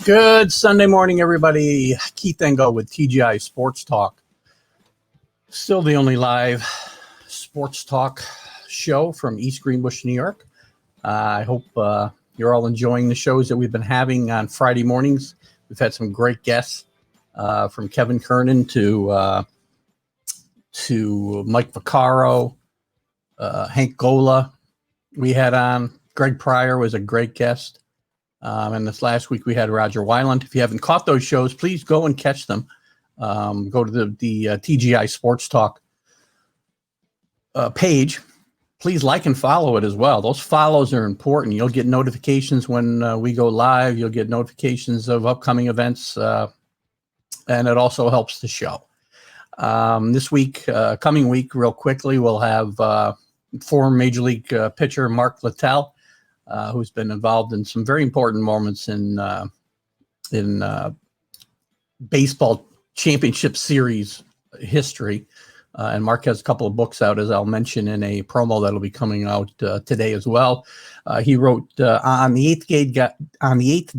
Good Sunday morning, everybody. Keith Engel with TGI Sports Talk. Still the only live sports talk show from East Greenbush, New York. I hope you're all enjoying the shows that we've been having on Friday mornings. We've had some great guests from Kevin Kernan to Mike Vaccaro, Hank Gola. We had on. Greg Pryor was a great guest. And this last week we had Roger Weiland. If you haven't caught those shows, please go and catch them. Go to the TGI Sports Talk page. Please like and follow it as well. Those follows are important. You'll get notifications when we go live. You'll get notifications of upcoming events, and it also helps the show. This week, coming week, real quickly, we'll have former Major League pitcher Mark Littell, who's been involved in some very important moments in baseball championship series history. And Mark has a couple of books out, as I'll mention in a promo that'll be coming out today as well. He wrote on the eighth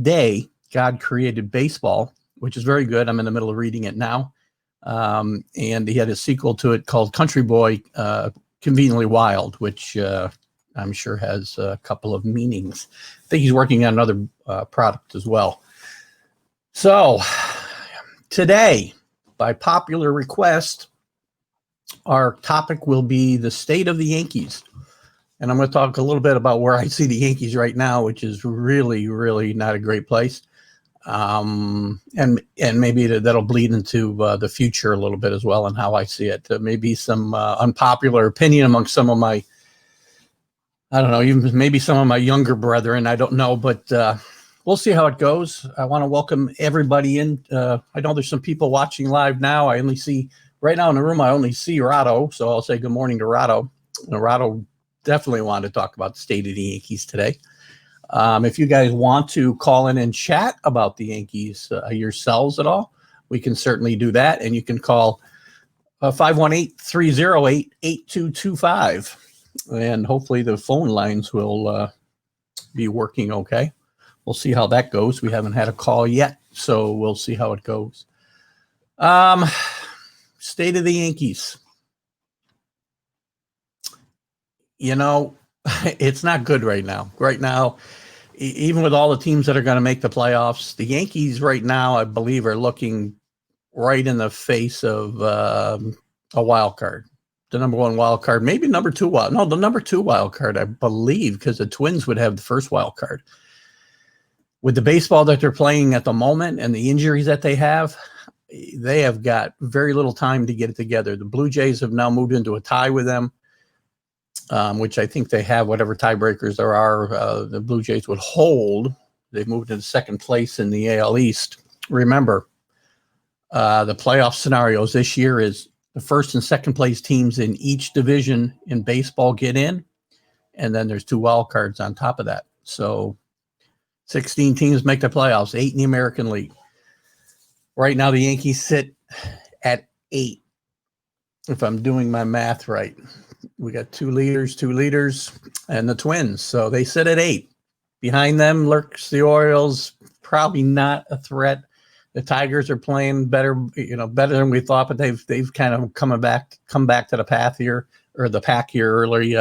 day, God Created Baseball, which is very good. I'm in the middle of reading it now. And he had a sequel to it called Country Boy, Conveniently Wild, which I'm sure has a couple of meanings. I think he's working on another product as well. So today, by popular request, our topic will be the state of the Yankees. And I'm going to talk a little bit about where I see the Yankees right now, which is really, really not a great place. And maybe that'll bleed into the future a little bit as well and how I see it. Maybe some unpopular opinion among some of my, I don't know, even maybe some of my younger brethren. I don't know, but we'll see how it goes. I want to welcome everybody in. I know there's some people watching live now. I only see, right now in the room, I only see Rado. So I'll say good morning to Rado. Rado definitely wanted to talk about the state of the Yankees today. If you guys want to call in and chat about the Yankees yourselves at all, we can certainly do that. And you can call 518-308-8225. And hopefully the phone lines will be working okay. We'll see how that goes. We haven't had a call yet, so we'll see how it goes. State of the Yankees. You know, it's not good right now. Right now, even with all the teams that are going to make the playoffs, the Yankees right now, I believe, are looking right in the face of a wild card. The number one wild card, maybe number two wild. No, the number two wild card, I believe, because the Twins would have the first wild card. With the baseball that they're playing at the moment and the injuries that they have got very little time to get it together. The Blue Jays have now moved into a tie with them, which I think they have whatever tiebreakers there are. The Blue Jays would hold. They've moved into second place in the AL East. Remember, the playoff scenarios this year is the first and second place teams in each division in baseball get in, and then there's two wild cards on top of that. So 16 teams make the playoffs, 8 in the American League. Right now, the Yankees sit at 8, if I'm doing my math right. We got two leaders, and the Twins. So they sit at 8. Behind them lurks the Orioles, probably not a threat. The Tigers are playing better than we thought, but they've kind of come back to the path here, or the pack here early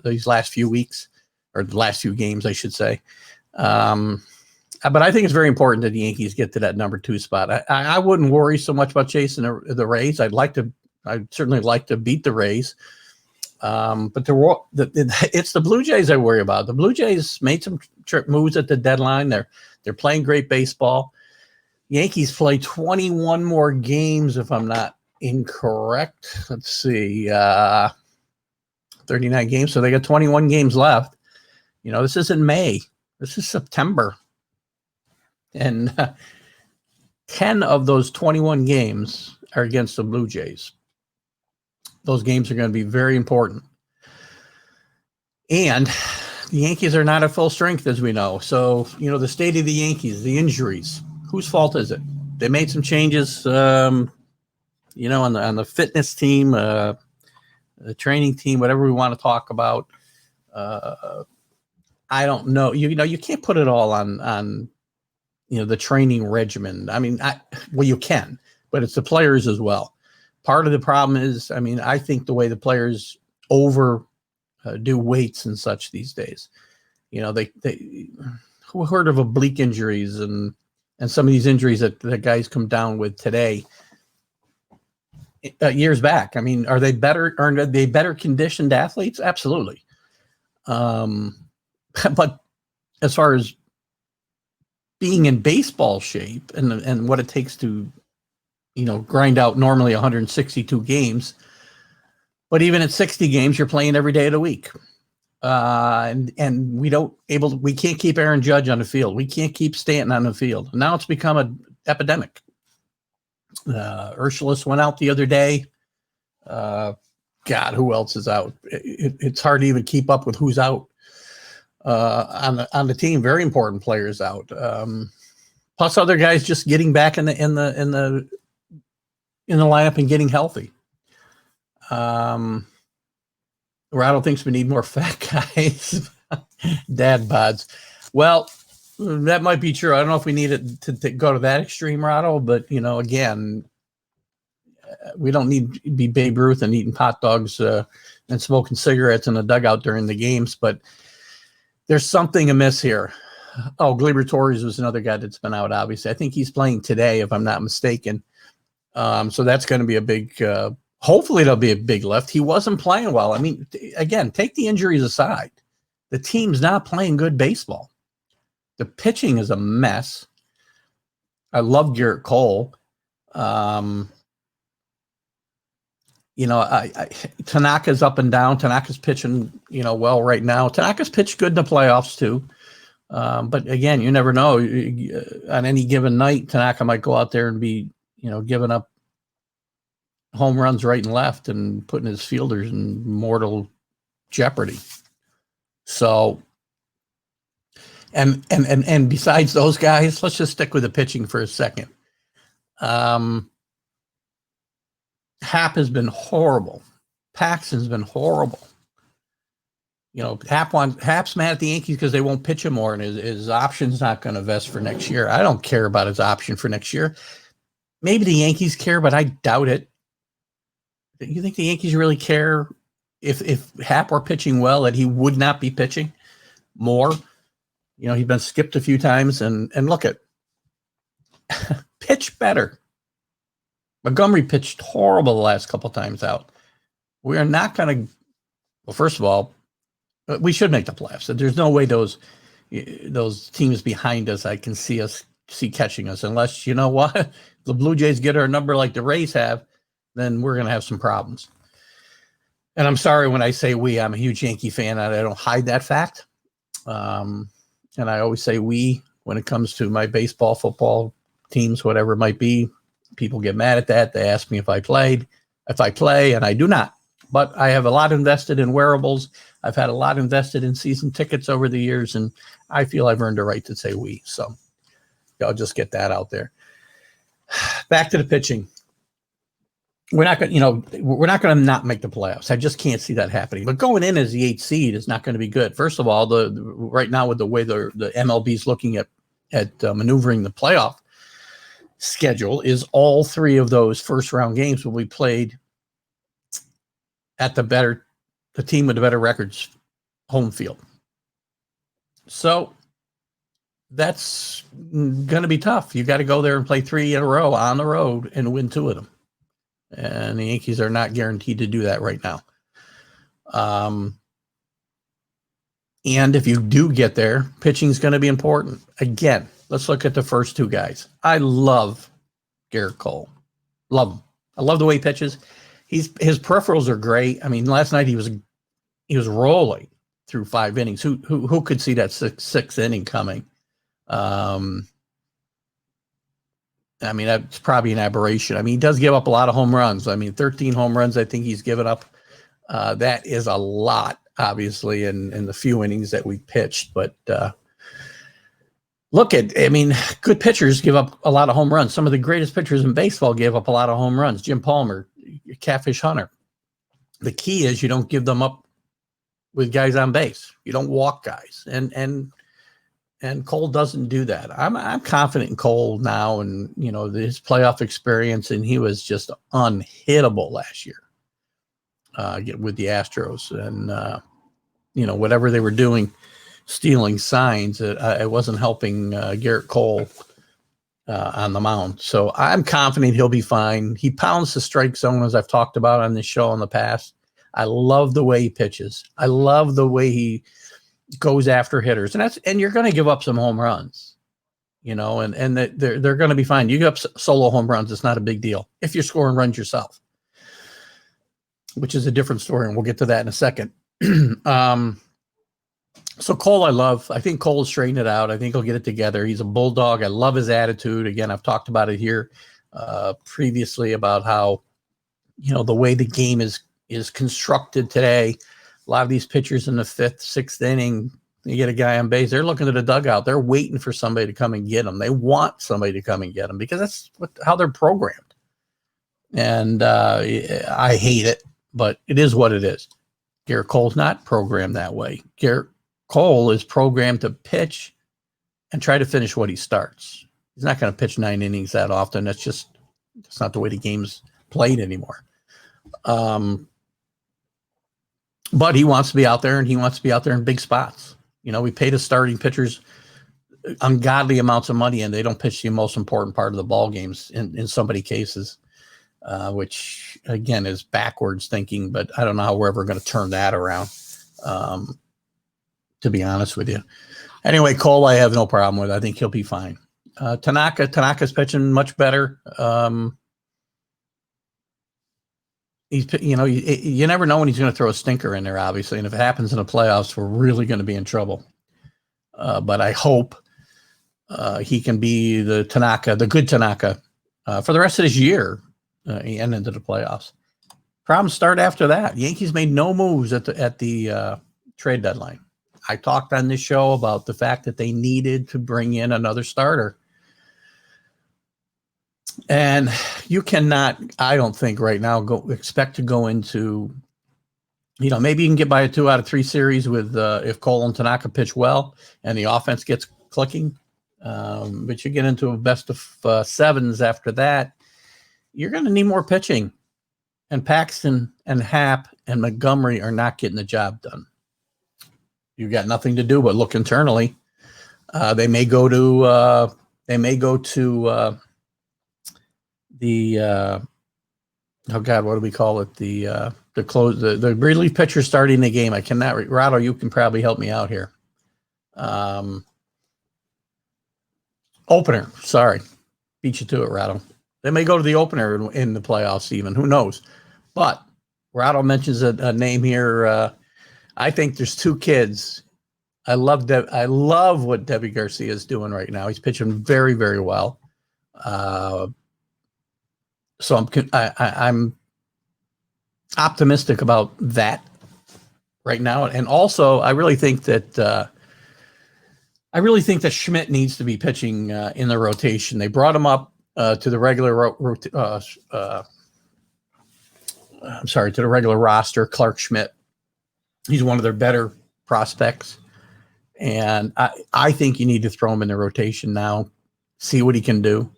these last few weeks, or the last few games, I should say. But I think it's very important that the Yankees get to that number 2 spot. I wouldn't worry so much about chasing the Rays. I'd certainly like to beat the Rays. But it's the Blue Jays I worry about. The Blue Jays made some moves at the deadline. They're playing great baseball. Yankees play 21 more games, if I'm not incorrect. Let's see, 39 games. So they got 21 games left. You know, this isn't May. This is September. And 10 of those 21 games are against the Blue Jays. Those games are going to be very important. And the Yankees are not at full strength, as we know. So, you know, the state of the Yankees, the injuries, whose fault is it? They made some changes, on the fitness team, the training team, whatever we want to talk about. I don't know. You can't put it all on the training regimen. I mean, well, you can, but it's the players as well. Part of the problem is, I mean, I think the way the players over do weights and such these days. They who heard of oblique injuries and some of these injuries that the guys come down with today, years back. I mean, are they better conditioned athletes? Absolutely. But as far as being in baseball shape and what it takes to, grind out normally 162 games, but even at 60 games, you're playing every day of the week. And we can't keep Aaron Judge on the field. We can't keep Stanton on the field. Now it's become an epidemic. Urshulus went out the other day. God, who else is out? It's hard to even keep up with who's out on the team. Very important players out. Plus other guys just getting back in the lineup and getting healthy. Rado thinks we need more fat guys. Dad bods. Well, that might be true. I don't know if we need it to go to that extreme, Rado, but again, we don't need to be Babe Ruth and eating hot dogs and smoking cigarettes in the dugout during the games, but there's something amiss here. Oh, Gleyber Torres was another guy that's been out, obviously. I think he's playing today, if I'm not mistaken. So that's going to be a big, hopefully it'll be a big lift. He wasn't playing well. I mean, again, take the injuries aside. The team's not playing good baseball. The pitching is a mess. I love Garrett Cole. Tanaka's up and down. Tanaka's pitching, well right now. Tanaka's pitched good in the playoffs too. But again, you never know. On any given night, Tanaka might go out there and be, giving up home runs right and left and putting his fielders in mortal jeopardy. So, and besides those guys, let's just stick with the pitching for a second. Happ has been horrible. Paxton's been horrible. Happ's mad at the Yankees because they won't pitch him more, and his option's not going to vest for next year. I don't care about his option for next year. Maybe the Yankees care, but I doubt it. You think the Yankees really care if Happ were pitching well that he would not be pitching more? He's been skipped a few times, and look at pitch better. Montgomery pitched horrible the last couple times out. We are not going to. Well, first of all, we should make the playoffs. There's no way those teams behind us I can see catching us, unless what the Blue Jays get our number like the Rays have, then we're going to have some problems. And I'm sorry when I say we. I'm a huge Yankee fan, and I don't hide that fact. And I always say we when it comes to my baseball, football teams, whatever it might be. People get mad at that. They ask me if I play, and I do not. But I have a lot invested in wearables. I've had a lot invested in season tickets over the years, and I feel I've earned a right to say we. So I'll just get that out there. Back to the pitching. We're not going to not make the playoffs. I just can't see that happening. But going in as the 8th seed is not going to be good. First of all, right now with the way the MLB is looking at maneuvering the playoff schedule, is all 3 of those first round games will be played at the team with the better records home field. So that's going to be tough. You got to go there and play 3 in a row on the road and win 2 of them. And the Yankees are not guaranteed to do that right now. And if you do get there, pitching is going to be important. Again, let's look at the first 2 guys. I love Garrett Cole. Love him. I love the way he pitches. His peripherals are great. I mean, last night he was rolling through 5 innings. Who could see that sixth inning coming? I mean, that's probably an aberration. I mean, he does give up a lot of home runs. I mean, 13 home runs I think he's given up. That is a lot, obviously, in the few innings that we pitched. But good pitchers give up a lot of home runs. Some of the greatest pitchers in baseball gave up a lot of home runs. Jim Palmer, Catfish Hunter. The key is you don't give them up with guys on base. You don't walk guys. And And Cole doesn't do that. I'm confident in Cole now, and his playoff experience, and he was just unhittable last year with the Astros, and whatever they were doing, stealing signs, it wasn't helping Garrett Cole on the mound. So I'm confident he'll be fine. He pounds the strike zone, as I've talked about on this show in the past. I love the way he pitches. I love the way he goes after hitters, and you're going to give up some home runs, and they're going to be fine. You give up solo home runs, it's not a big deal if you're scoring runs yourself, which is a different story, and we'll get to that in a second. So Cole, I love. I think Cole will straighten it out. I think he'll get it together. He's a bulldog. I love his attitude. Again, I've talked about it here previously about how the way the game is constructed today. A lot of these pitchers in the 5th, 6th inning, you get a guy on base, they're looking at the dugout. They're waiting for somebody to come and get them. They want somebody to come and get them because that's how they're programmed. And I hate it, but it is what it is. Garrett Cole's not programmed that way. Garrett Cole is programmed to pitch and try to finish what he starts. He's not going to pitch 9 innings that often. That's not the way the game's played anymore. But he wants to be out there, and he wants to be out there in big spots. We pay the starting pitchers ungodly amounts of money, and they don't pitch the most important part of the ball games in so many cases, which, again, is backwards thinking, but I don't know how we're ever going to turn that around, to be honest with you. Anyway, Cole, I have no problem with. I think he'll be fine. Tanaka's pitching much better. You never know when he's going to throw a stinker in there, obviously. And if it happens in the playoffs, we're really going to be in trouble. But I hope he can be the good Tanaka, for the rest of this year and into the playoffs. Problems start after that. Yankees made no moves at the trade deadline. I talked on this show about the fact that they needed to bring in another starter. And you cannot, I don't think right now, expect to go into, maybe you can get by a 2 out of 3 series with if Cole and Tanaka pitch well and the offense gets clicking. But you get into a best of 7s after that, you're going to need more pitching. And Paxton and Happ and Montgomery are not getting the job done. You've got nothing to do but look internally. They may go to the what do we call it? The relief pitcher starting the game. I cannot. Rado, you can probably help me out here. Opener. Sorry, beat you to it, Rado. They may go to the opener in the playoffs. Even who knows? But Rado mentions a name here. I think there's 2 kids. I love what Debbie Garcia is doing right now. He's pitching very, very well. So I'm optimistic about that right now, and also I really think that Schmidt needs to be pitching in the rotation. They brought him up to the regular to the regular roster. Clark Schmidt, he's one of their better prospects, and I think you need to throw him in the rotation now, see what he can do.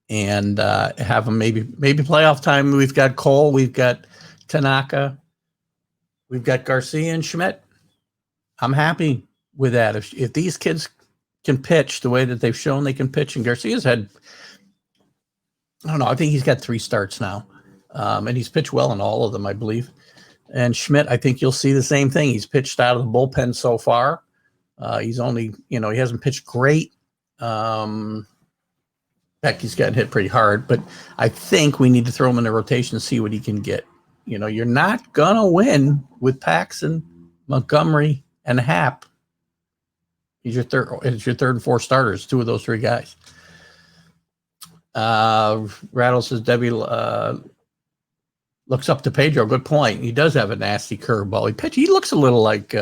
And have him maybe playoff time. We've got Cole, we've got Tanaka, we've got Garcia and Schmidt. I'm happy with that. If these kids can pitch the way that they've shown they can pitch, and Garcia's had, I don't know, I think he's got 3 starts now, and he's pitched well in all of them, I believe. And Schmidt, I think you'll see the same thing. He's pitched out of the bullpen so far. He's only, he hasn't pitched great. Heck, he's gotten hit pretty hard, but I think we need to throw him in the rotation and see what he can get. You're not going to win with Paxton, Montgomery, and Happ. It's your third and 4th starters, 2 of those 3 guys. Rattle says Debbie looks up to Pedro. Good point. He does have a nasty curveball. He looks a little like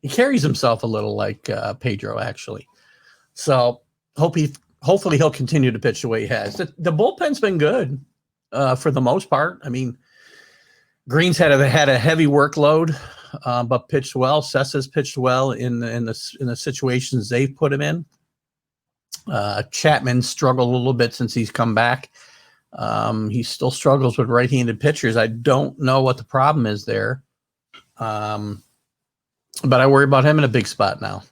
he carries himself a little like Pedro, actually. So hopefully he'll continue to pitch the way he has. The bullpen's been good for the most part. I mean, Green's had a heavy workload but pitched well. Sessa's pitched well in the situations they've put him in. Chapman struggled a little bit since he's come back. He still struggles with right-handed pitchers. I don't know what the problem is there. But I worry about him in a big spot now.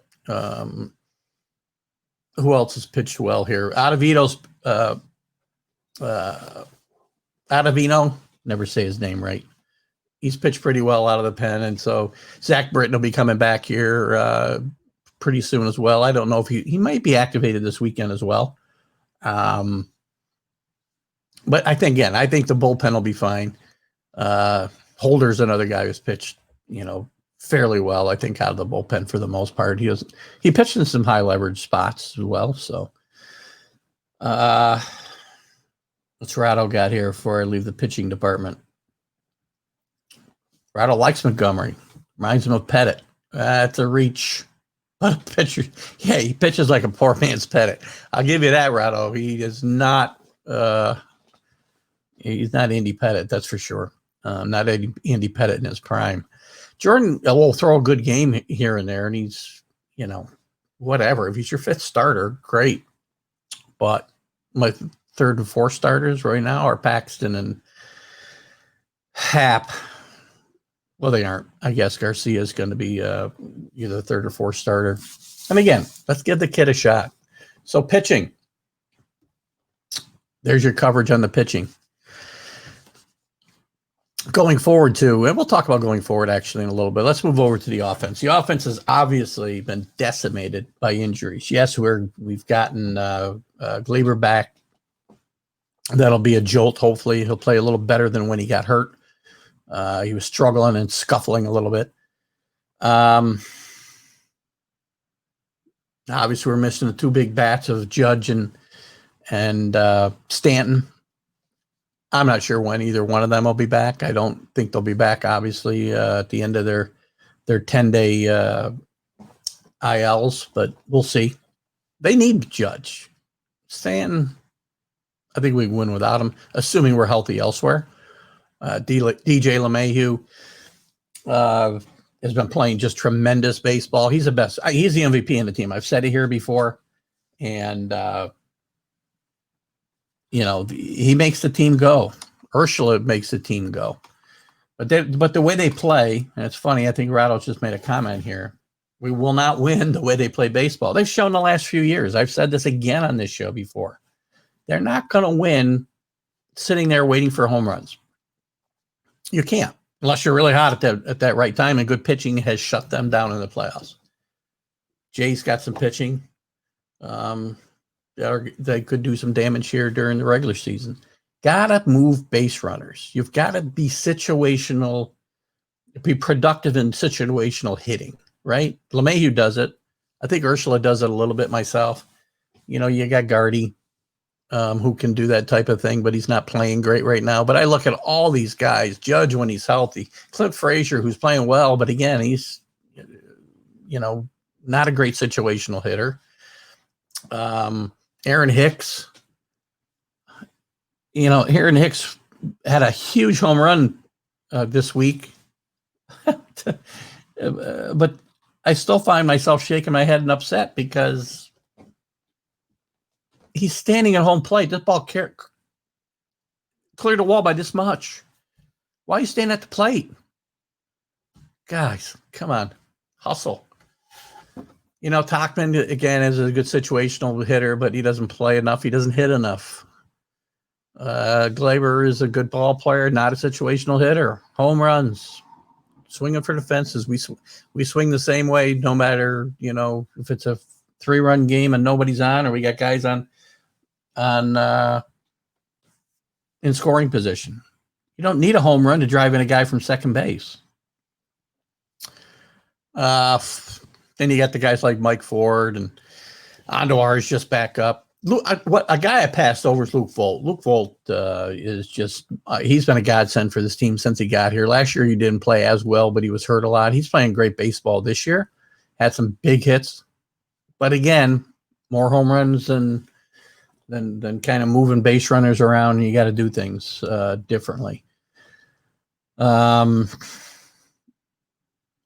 Who else has pitched well here? Ottavino, never say his name right. He's pitched pretty well out of the pen, and so Zach Britton will be coming back here pretty soon as well. I don't know if he might be activated this weekend as well. But I think the bullpen will be fine. Holder's another guy who's pitched, fairly well, I think, out of the bullpen for the most part. He pitched in some high leverage spots as well. So what's Ratto got here before I leave the pitching department? Ratto likes Montgomery. Reminds him of Pettit. That's a reach. But a pitcher, he pitches like a poor man's Pettit. I'll give you that, Ratto. He is not he's not Andy Pettit, that's for sure. Not Andy Pettit in his prime. Jordan will throw a good game here and there, and he's, whatever. If he's your fifth starter, great. But my third and fourth starters right now are Paxton and Happ. Well, they aren't. I guess Garcia is going to be either third or fourth starter. And again, let's give the kid a shot. So pitching. There's your coverage on the pitching. Going forward too, and we'll talk about going forward actually in a little bit. Let's move over to the offense. The offense has obviously been decimated by injuries. Yes, we've gotten Glaber back. That'll be a jolt. Hopefully, he'll play a little better than when he got hurt. He was struggling and scuffling a little bit. Obviously, we're missing the two big bats of Judge and Stanton. I'm not sure when either one of them will be back. I don't think they'll be back, obviously, at the end of their 10-day ILs, but we'll see. They need Judge. Stanton, I think we can win without him, assuming we're healthy elsewhere. DJ LeMahieu has been playing just tremendous baseball. He's the best. He's the MVP in the team. I've said it here before, and he makes the team go. Ursula makes the team go. But the way they play, and it's funny, I think Ratto's just made a comment here. We will not win the way they play baseball. They've shown the last few years. I've said this again on this show before. They're not going to win sitting there waiting for home runs. You can't, unless you're really hot at that right time, and good pitching has shut them down in the playoffs. Jay's got some pitching. They could do some damage here during the regular season. Gotta move base runners. You've got to be situational, be productive in situational hitting, right? LeMahieu does it. I think Ursula does it a little bit myself. You got Gardy, who can do that type of thing, but he's not playing great right now. But I look at all these guys, Judge when he's healthy, Clint Frazier, who's playing well, but again, he's, not a great situational hitter. Aaron Hicks, Aaron Hicks had a huge home run this week, but I still find myself shaking my head and upset because he's standing at home plate. This ball cleared the wall by this much. Why are you standing at the plate? Guys, come on, hustle. Tachman, again, is a good situational hitter, but he doesn't play enough. He doesn't hit enough. Glaber is a good ball player, not a situational hitter. Home runs, swinging for the fences. We swing the same way, no matter, if it's a 3-run game and nobody's on, or we got guys on in scoring position. You don't need a home run to drive in a guy from second base. Then you got the guys like Mike Ford, and Andujar is just back up. A guy I passed over is Luke Vogt. Luke Vogt is just he's been a godsend for this team since he got here. Last year he didn't play as well, but he was hurt a lot. He's playing great baseball this year. Had some big hits, but again, more home runs than kind of moving base runners around. You got to do things differently.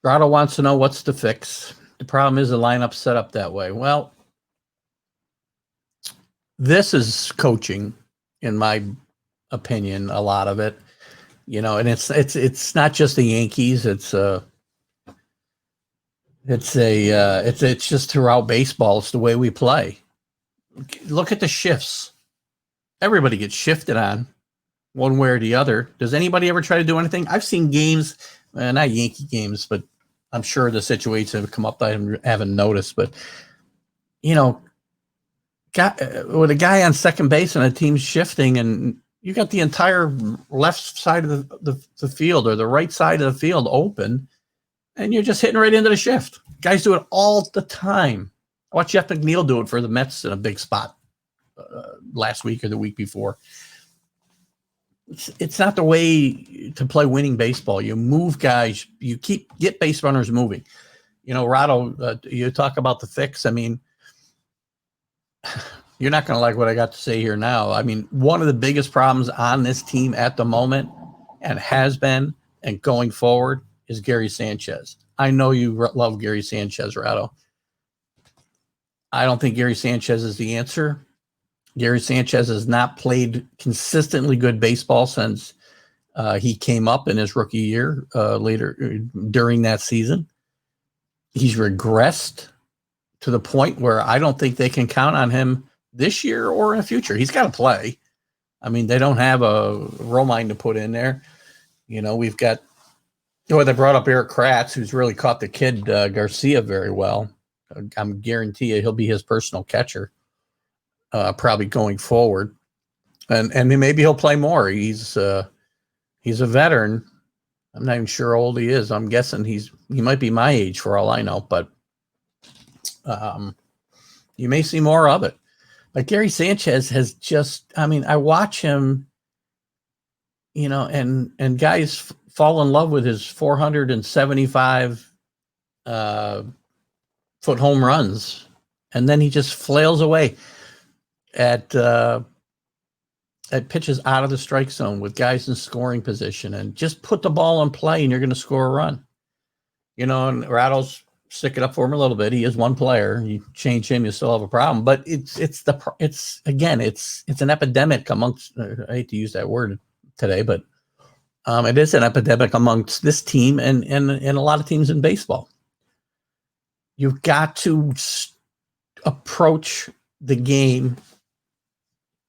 Grotto wants to know what's the fix. The problem is the lineup's set up that way. Well, this is coaching, in my opinion, a lot of it. And it's not just the Yankees. It's just throughout baseball. It's the way we play. Look at the shifts. Everybody gets shifted on one way or the other. Does anybody ever try to do anything? I've seen games, not Yankee games, but I'm sure the situations have come up that I haven't noticed. But, with a guy on second base and a team's shifting, and you got the entire left side of the field or the right side of the field open, and you're just hitting right into the shift. Guys do it all the time. I watched Jeff McNeil do it for the Mets in a big spot last week or the week before. It's not the way to play winning baseball. You move guys. You get base runners moving. Rado, you talk about the fix. I mean, you're not going to like what I got to say here now. I mean, one of the biggest problems on this team at the moment, and has been, and going forward, is Gary Sanchez. I know you love Gary Sanchez, Rado. I don't think Gary Sanchez is the answer. Gary Sanchez has not played consistently good baseball since he came up in his rookie year later during that season. He's regressed to the point where I don't think they can count on him this year or in the future. He's got to play. I mean, they don't have a Romine to put in there. We've got, they brought up Eric Kratz, who's really caught the kid Garcia very well. I'm guarantee you he'll be his personal catcher probably going forward. And maybe he'll play more. He's a veteran. I'm not even sure how old he is. I'm guessing he might be my age for all I know, but you may see more of it. But Gary Sanchez has just, I watch him, and guys fall in love with his 475 foot home runs, and then he just flails away at pitches out of the strike zone with guys in scoring position, and just put the ball in play and you're going to score a run. And Rattle's stick it up for him a little bit. He is one player. You change him, you still have a problem. But it's an epidemic amongst. I hate to use that word today, but it is an epidemic amongst this team and a lot of teams in baseball. You've got to approach the game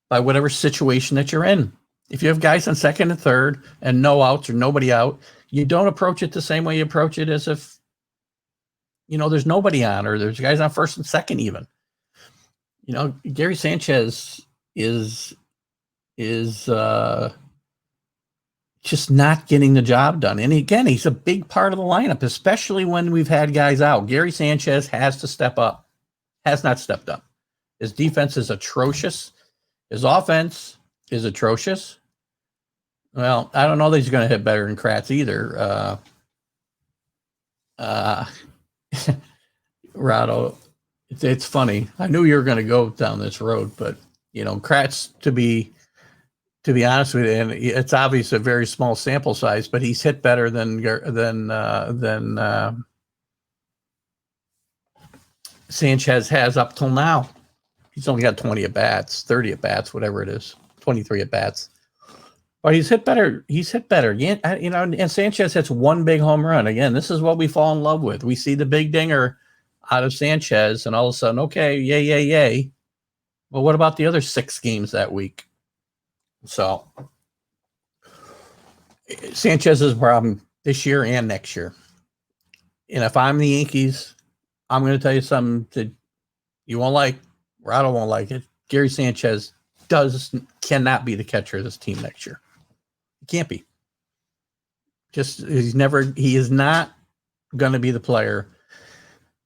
by whatever situation that you're in. If you have guys on second and third and no outs or nobody out, you don't approach it the same way you approach it as if, there's nobody on, or there's guys on first and second even. Gary Sanchez is just not getting the job done. And again, he's a big part of the lineup, especially when we've had guys out. Gary Sanchez has to step up, has not stepped up. His defense is atrocious. His offense is atrocious. Well, I don't know that he's going to hit better than Kratz either. Rado, it's funny. I knew you were going to go down this road, but Kratz, to be honest with you, and it's obvious a very small sample size, but he's hit better than Sanchez has up till now. He's only got 20 at bats, 30 at bats, whatever it is, 23 at bats. But he's hit better. Yeah, and Sanchez hits one big home run. Again, this is what we fall in love with. We see the big dinger out of Sanchez, and all of a sudden, okay, yay. Well, what about the other 6 games that week? So Sanchez's problem this year and next year. And if I'm the Yankees, I'm going to tell you something that you won't like. Rado won't like it. Gary Sanchez cannot be the catcher of this team next year. He can't be. He is not going to be the player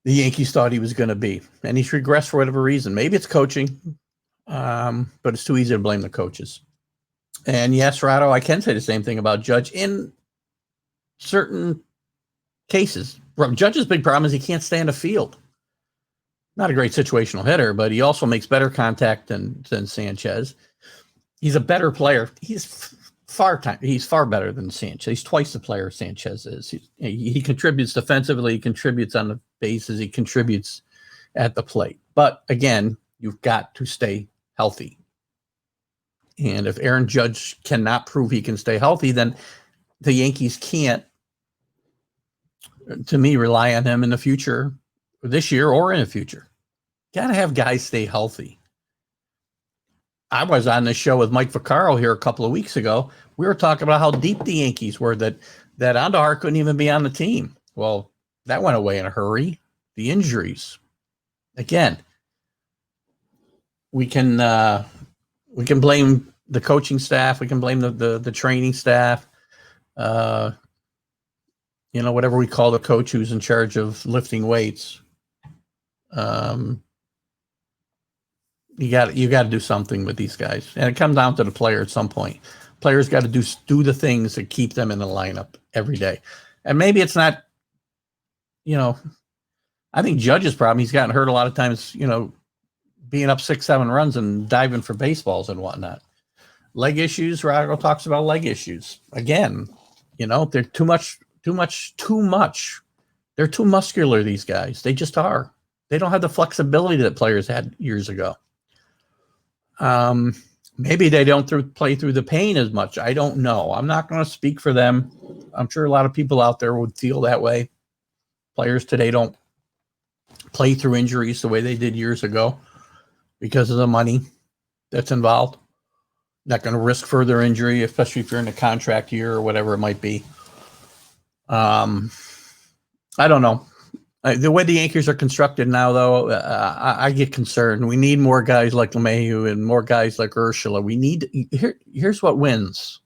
the Yankees thought he was going to be. And he's regressed for whatever reason. Maybe it's coaching, but it's too easy to blame the coaches. And yes, Rado, I can say the same thing about Judge in certain cases. Judge's big problem is he can't stay in the field. Not a great situational hitter, but he also makes better contact than Sanchez. He's a better player. He's He's far better than Sanchez. He's twice the player Sanchez is. He contributes defensively. He contributes on the bases. He contributes at the plate. But again, you've got to stay healthy. And if Aaron Judge cannot prove he can stay healthy, then the Yankees can't, to me, rely on him in the future, this year or in the future. Got to have guys stay healthy. I was on this show with Mike Vaccaro here a couple of weeks ago. We were talking about how deep the Yankees were, that Andahar couldn't even be on the team. Well, that went away in a hurry. The injuries. Again, we can blame the coaching staff. We can blame the training staff. Whatever we call the coach who's in charge of lifting weights. You got to do something with these guys, and it comes down to the player at some point. Players got to do the things that keep them in the lineup every day, and maybe it's not. I think Judge's problem. He's gotten hurt a lot of times. Being up 6-7 runs and diving for baseballs and whatnot. Leg issues. Rago talks about leg issues again. They're too much. They're too muscular. These guys. They just are. They don't have the flexibility that players had years ago. Maybe they don't play through the pain as much. I don't know. I'm not going to speak for them. I'm sure a lot of people out there would feel that way. Players today don't play through injuries the way they did years ago because of the money that's involved. Not going to risk further injury, especially if you're in a contract year or whatever it might be. I don't know. The way the Yankees are constructed now, though, I get concerned. We need more guys like LeMahieu and more guys like Urshela. Here's what wins.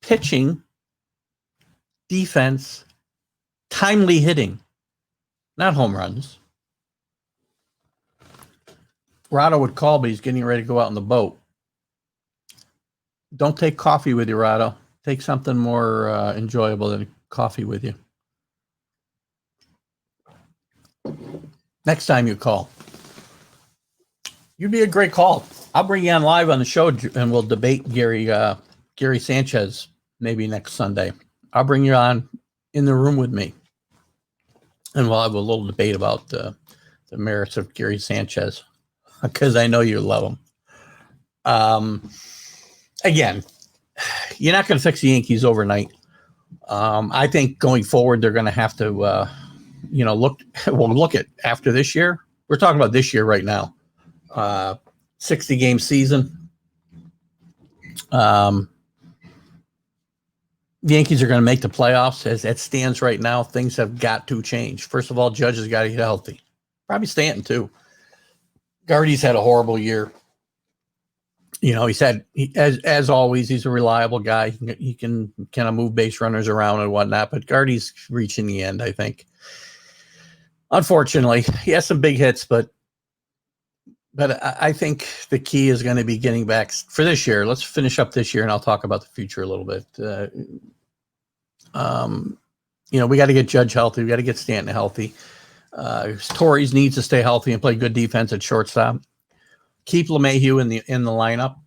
Pitching, defense, timely hitting, not home runs. Rado would call, but he's getting ready to go out on the boat. Don't take coffee with you, Rado. Take something more enjoyable than coffee with you. Next time you call, you'd be a great call. I'll bring you on live on the show and we'll debate Gary Sanchez maybe next Sunday. I'll bring you on in the room with me and we'll have a little debate about the merits of Gary Sanchez because I know you love him. Again, you're not going to fix the Yankees overnight. I think going forward, they're going to have to look at after this year. We're talking about this year right now. 60-game season. The Yankees are going to make the playoffs. As it stands right now, things have got to change. First of all, Judge has got to get healthy. Probably Stanton, too. Gardy's had a horrible year. As always, he's a reliable guy. He can kind of move base runners around and whatnot, but Gardy's reaching the end, I think. Unfortunately, he has some big hits, but I think the key is going to be getting back for this year. Let's finish up this year, and I'll talk about the future a little bit. We got to get Judge healthy. We got to get Stanton healthy. Torres needs to stay healthy and play good defense at shortstop. Keep LeMahieu in the lineup.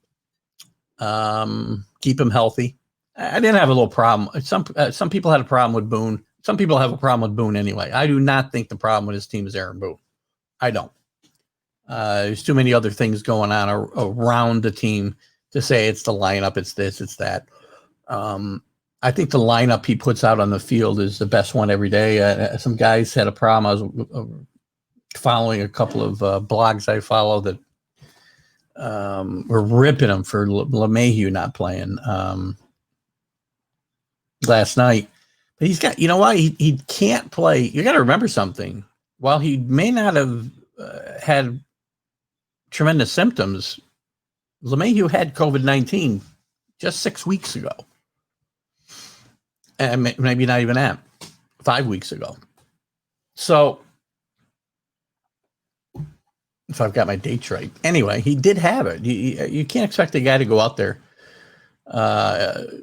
Keep him healthy. I didn't have a little problem. Some people had a problem with Boone. Some people have a problem with Boone anyway. I do not think the problem with his team is Aaron Boone. I don't. There's too many other things going on around the team to say it's the lineup, it's this, it's that. I think the lineup he puts out on the field is the best one every day. Some guys had a problem. I was following a couple of blogs I follow that were ripping him for LeMahieu not playing last night. But he's got, he can't play. You got to remember something. While he may not have had tremendous symptoms, LeMahieu had COVID-19 just 6 weeks ago. And maybe not even that, 5 weeks ago. So, if I've got my dates right. Anyway, he did have it. You can't expect a guy to go out there.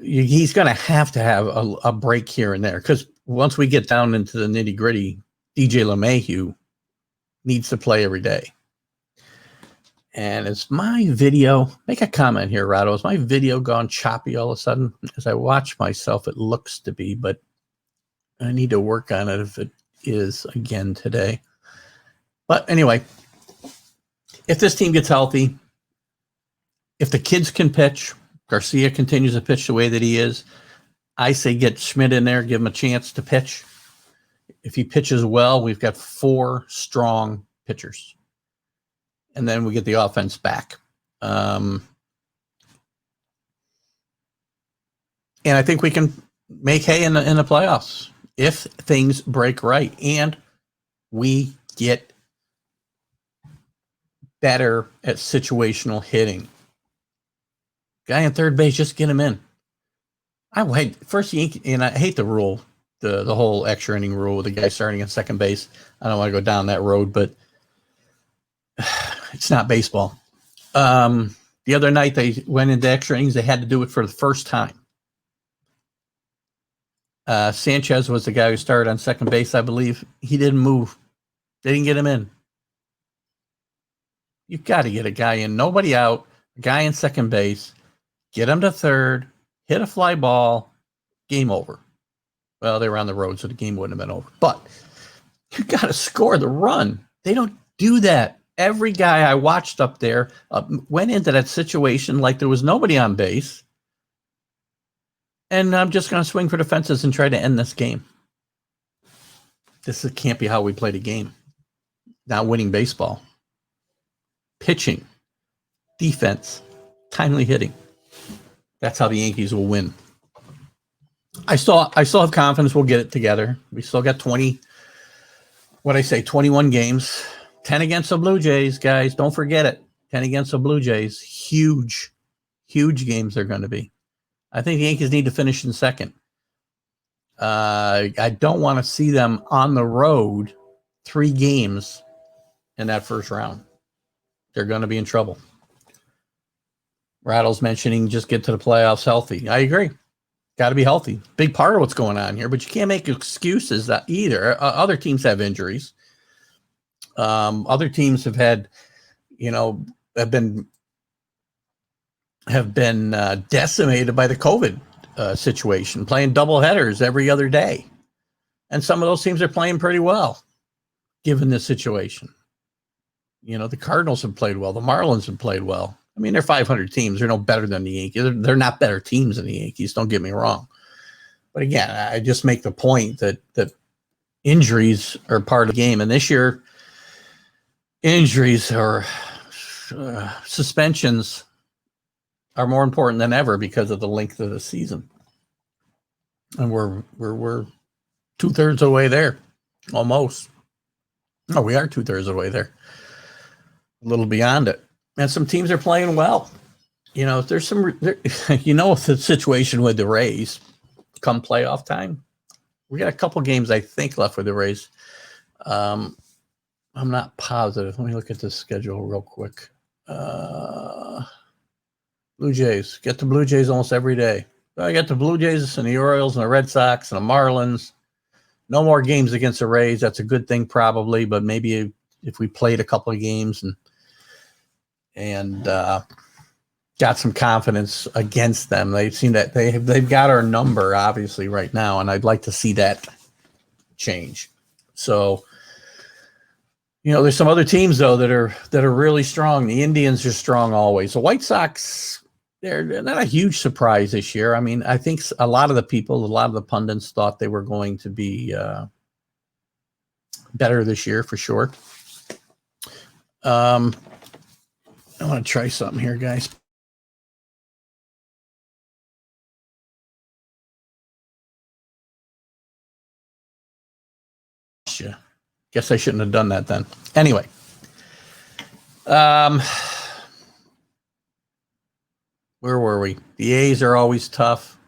He's going to have a break here and there because once we get down into the nitty gritty, DJ LeMahieu needs to play every day. And is my video, make a comment here, Rado, is my video gone choppy all of a sudden? As I watch myself, it looks to be, but I need to work on it if it is again today. But anyway, if this team gets healthy, if the kids can pitch, Garcia continues to pitch the way that he is, I say get Schmidt in there, give him a chance to pitch. If he pitches well, we've got 4 strong pitchers. And then we get the offense back. And I think we can make hay in the playoffs if things break right and we get better at situational hitting. Guy in third base, just get him in. First Yankee, and I hate the rule, the whole extra inning rule with the guy starting at second base. I don't want to go down that road, but it's not baseball. The other night they went into extra innings. They had to do it for the first time. Sanchez was the guy who started on second base, I believe. He didn't move. They didn't get him in. You've got to get a guy in. Nobody out. A guy in second base. Get him to third. Hit a fly ball. Game over. Well, they were on the road, so the game wouldn't have been over. But you got to score the run. They don't do that. Every guy I watched up there went into that situation like there was nobody on base. And I'm just going to swing for the fences and try to end this game. This can't be how we play the game. Not winning baseball. Pitching, defense, timely hitting. That's how the Yankees will win. I still have confidence we'll get it together. We still got 21 games. 10 against the Blue Jays, guys. Don't forget it. 10 against the Blue Jays. Huge, huge games they're going to be. I think the Yankees need to finish in second. I don't want to see them on the road 3 games in that first round. They're going to be in trouble. Rattle's mentioning just get to the playoffs healthy. I agree. Got to be healthy. Big part of what's going on here, but you can't make excuses that either. Other teams have injuries. Other teams have had, have been decimated by the COVID situation, playing double headers every other day. And some of those teams are playing pretty well, given this situation. The Cardinals have played well. The Marlins have played well. I mean, they're 500 teams. They're no better than the Yankees. They're not better teams than the Yankees. Don't get me wrong. But again, I just make the point that injuries are part of the game. And this year, injuries or suspensions are more important than ever because of the length of the season. And we're 2/3 of the way there, almost. No, we are 2/3 of the way there. A little beyond it. And some teams are playing well. There's the situation with the Rays come playoff time. We got a couple games, I think, left with the Rays. I'm not positive. Let me look at the schedule real quick. Blue Jays. Get the Blue Jays almost every day. I got the Blue Jays and the Orioles and the Red Sox and the Marlins. No more games against the Rays. That's a good thing probably, but maybe if we played a couple of games and got some confidence against them. They've seen that they've got our number obviously right now, and I'd like to see that change. So, there's some other teams though that are really strong. The Indians are strong always. The White Sox, they're not a huge surprise this year. I mean, I think a lot of the pundits thought they were going to be better this year for sure. I want to try something here, guys. Guess I shouldn't have done that then. Anyway. Where were we? The A's are always tough.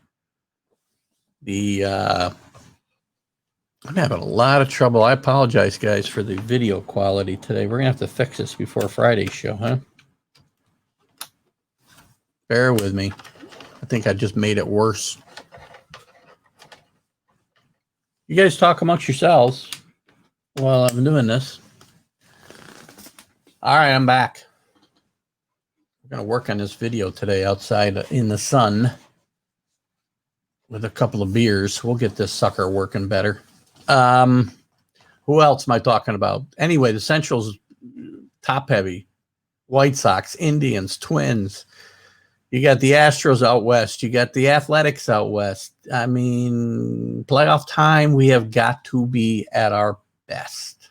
I'm having a lot of trouble. I apologize, guys, for the video quality today. We're going to have to fix this before Friday's show, huh? Bear with me. I think I just made it worse. You guys talk amongst yourselves while I'm doing this. All right, I'm back. We're going to work on this video today outside in the sun with a couple of beers. We'll get this sucker working better. Who else am I talking about? Anyway, the Central's top heavy. White Sox, Indians, Twins. You got the Astros out west. You got the Athletics out west. I mean, playoff time, we have got to be at our best.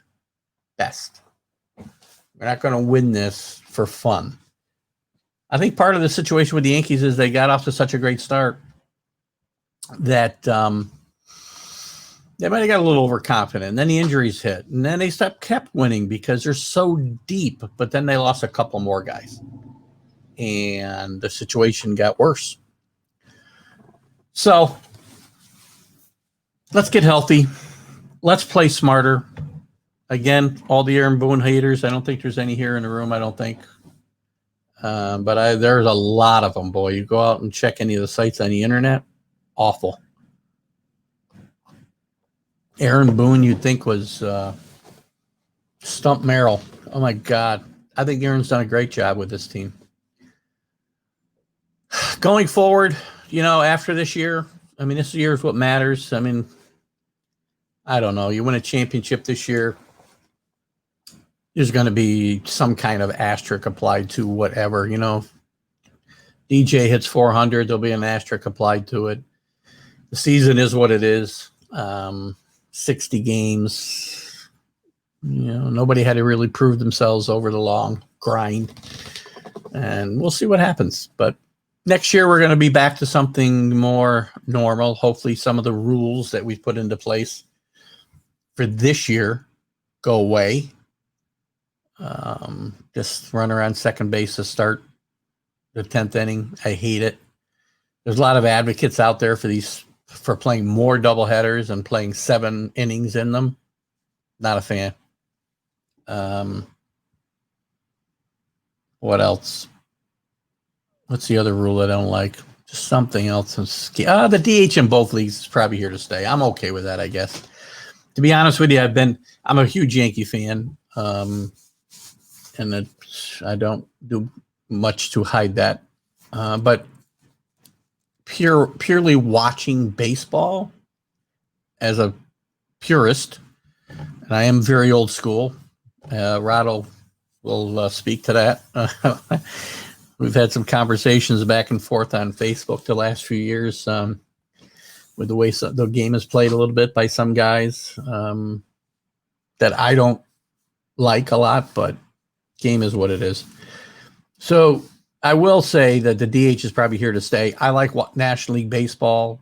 Best. We're not going to win this for fun. I think part of the situation with the Yankees is they got off to such a great start that they might have got a little overconfident. And then the injuries hit. And then they kept winning because they're so deep. But then they lost a couple more guys. And the situation got worse. So let's get healthy. Let's play smarter. Again, all the Aaron Boone haters. I don't think there's any here in the room. I don't think. But there's a lot of them, boy. You go out and check any of the sites on the internet. Awful. Aaron Boone, you'd think was Stump Merrill. Oh, my God. I think Aaron's done a great job with this team. Going forward, after this year, I mean, this year is what matters. I mean, I don't know. You win a championship this year, there's going to be some kind of asterisk applied to whatever, DJ hits 400, there'll be an asterisk applied to it. The season is what it is. 60 games. Nobody had to really prove themselves over the long grind. And we'll see what happens. But next year, we're going to be back to something more normal. Hopefully, some of the rules that we've put into place for this year go away. Just run around second base to start the 10th inning. I hate it. There's a lot of advocates out there for playing more doubleheaders and playing 7 innings in them. Not a fan. What else? What's the other rule I don't like? Just something else. The DH in both leagues is probably here to stay. I'm okay with that, I guess. To be honest with you, I'm a huge Yankee fan. And I don't do much to hide that. But purely watching baseball as a purist, and I am very old school. Rado will speak to that. We've had some conversations back and forth on Facebook the last few years with the way the game is played a little bit by some guys that I don't like a lot, but game is what it is. So I will say that the DH is probably here to stay. I like National League Baseball,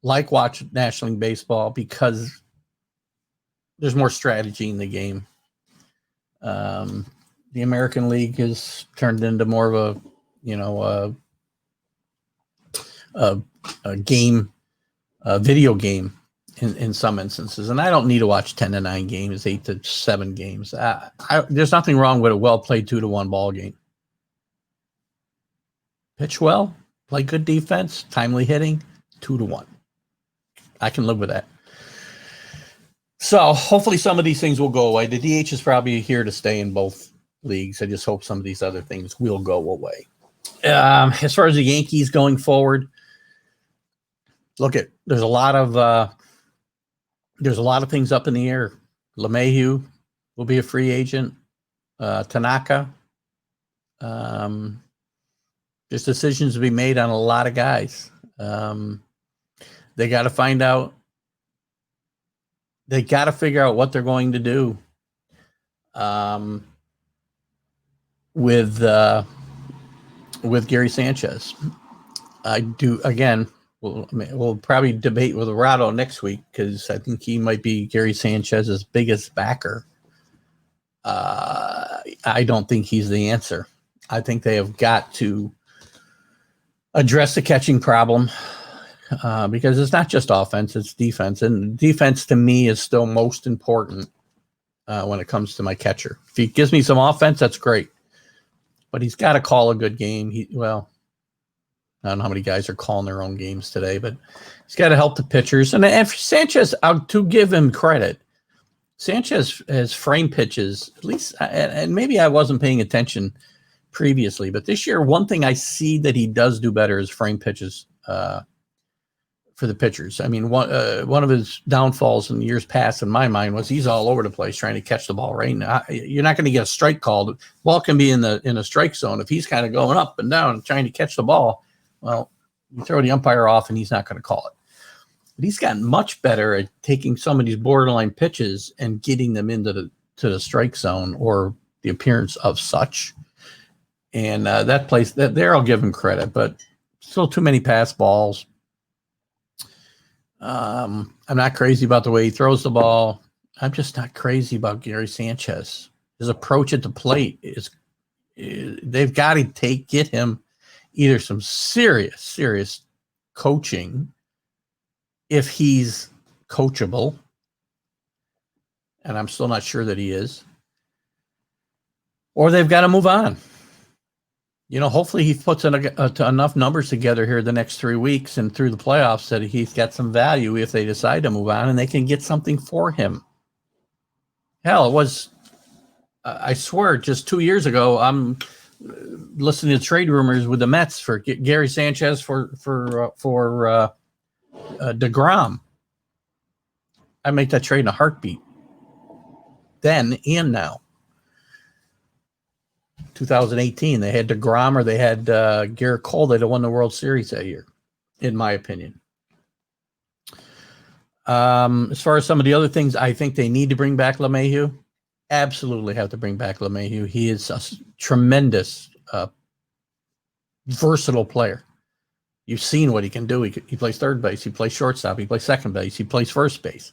watch National League Baseball because there's more strategy in the game. The American League has turned into more of a game, a video game in some instances. And I don't need to watch 10-9 games, 8-7 games. There's nothing wrong with a well-played 2-1 ball game. Pitch well, play good defense, timely hitting, 2-1. I can live with that. So hopefully some of these things will go away. The DH is probably here to stay in both leagues. I just hope some of these other things will go away. As far as the Yankees going forward, there's a lot of things up in the air. LeMahieu will be a free agent. Tanaka. There's decisions to be made on a lot of guys. They got to find out. They got to figure out what they're going to do with Gary Sanchez. We'll probably debate with Rado next week because I think he might be Gary Sanchez's biggest backer. I don't think he's the answer. I think they have got to address the catching problem because it's not just offense, it's defense. And defense to me is still most important when it comes to my catcher. If he gives me some offense, that's great. But he's got to call a good game. I don't know how many guys are calling their own games today, but he's got to help the pitchers. And if Sanchez, to give him credit, Sanchez has frame pitches, at least, and maybe I wasn't paying attention previously. But this year, one thing I see that he does do better is frame pitches for the pitchers. I mean, one of his downfalls in years past, in my mind, was he's all over the place trying to catch the ball. Right now, you're not going to get a strike called. The ball can be in a strike zone. If he's kind of going up and down and trying to catch the ball, well, you throw the umpire off and he's not going to call it. But he's gotten much better at taking some of these borderline pitches and getting them into the strike zone or the appearance of such. And that place, that there, I'll give him credit, but still too many pass balls. I'm not crazy about the way he throws the ball. I'm just not crazy about Gary Sanchez. His approach at the plate is, they've got to get him either some serious coaching if he's coachable. And I'm still not sure that he is. Or they've got to move on. You know, hopefully he puts enough numbers together here the next 3 weeks and through the playoffs that he's got some value if they decide to move on and they can get something for him. Hell, it was, I swear, just 2 years ago, I'm listening to trade rumors with the Mets for Gary Sanchez for DeGrom. I make that trade in a heartbeat. Then and now. 2018, they had DeGrom or they had Garrett Cole. They'd have won the World Series that year, in my opinion. As far as some of the other things, I think they need to bring back LeMahieu. Absolutely have to bring back LeMahieu. He is a tremendous, versatile player. You've seen what he can do. He plays third base. He plays shortstop. He plays second base. He plays first base.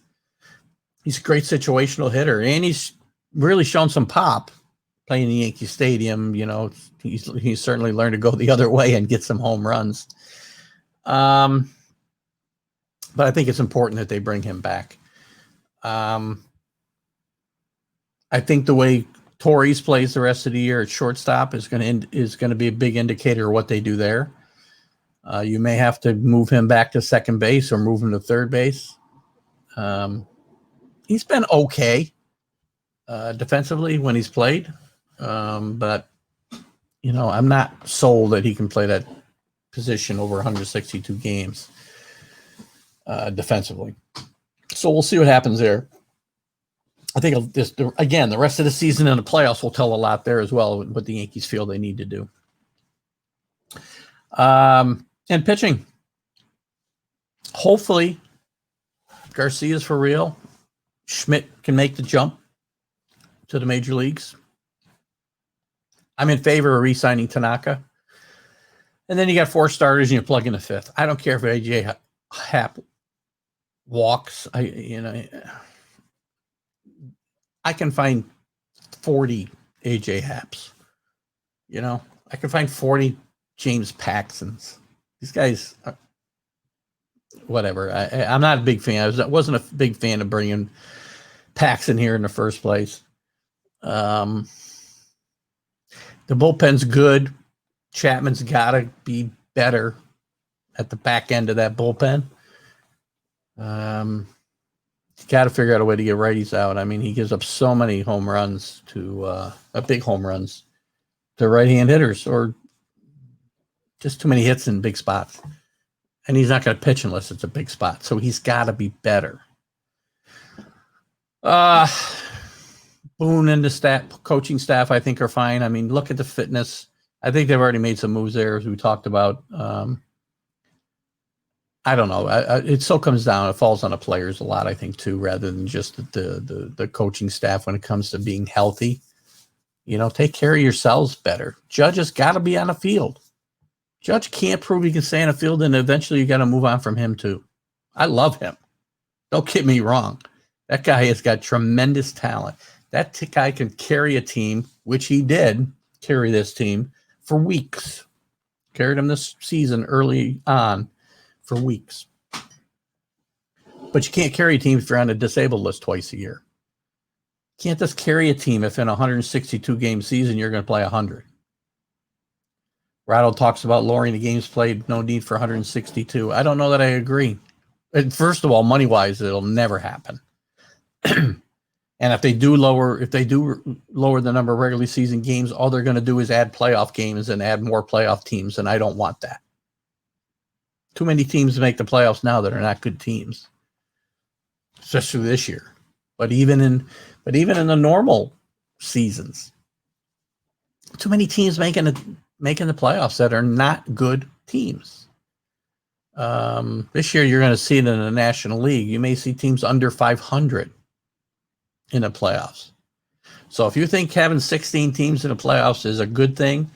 He's a great situational hitter, and he's really shown some pop playing in Yankee Stadium. You know, he's certainly learned to go the other way and get some home runs. But I think it's important that they bring him back. I think the way Torres plays the rest of the year at shortstop is going to be a big indicator of what they do there. You may have to move him back to second base or move him to third base. He's been okay defensively when he's played. But, you know, I'm not sold that he can play that position over 162 games defensively. So we'll see what happens there. I think again, the rest of the season and the playoffs will tell a lot there as well, what the Yankees feel they need to do. And pitching. Hopefully, Garcia's for real. Schmidt can make the jump to the major leagues. I'm in favor of re-signing Tanaka. And then you got 4 starters and you plug in a 5th. I don't care if AJ Happ walks. I can find 40 AJ Happs. You know, I can find 40 James Paxtons. These guys, whatever. I'm not a big fan. I wasn't a big fan of bringing Paxton here in the first place. The bullpen's good. Chapman's got to be better at the back end of that bullpen. You got to figure out a way to get righties out. I mean, he gives up so many home runs to big home runs to right-hand hitters, or just too many hits in big spots. And he's not going to pitch unless it's a big spot. So he's got to be better. Boone and the coaching staff, I think, are fine. I mean, look at the fitness. I think they've already made some moves there, as we talked about. I don't know. It still comes down. It falls on the players a lot, I think, too, rather than just the coaching staff when it comes to being healthy. You know, take care of yourselves better. Judge has got to be on the field. Judge can't prove he can stay on the field, and eventually you got to move on from him, too. I love him. Don't get me wrong. That guy has got tremendous talent. That guy can carry a team, which he did carry this team for weeks. Carried him this season early on for weeks. But you can't carry a team if you're on a disabled list twice a year. You can't just carry a team if in a 162-game season you're going to play 100. Rattle talks about lowering the games played, no need for 162. I don't know that I agree. And first of all, money-wise, it'll never happen. And if they do lower the number of regular season games, all they're going to do is add playoff games and add more playoff teams, and I don't want that. Too many teams make the playoffs now that are not good teams, especially this year. But even in the normal seasons, too many teams making the playoffs that are not good teams. This year, you're going to see it in the National League. You may see teams under 500 in the playoffs. So if you think having 16 teams in the playoffs is a good thing,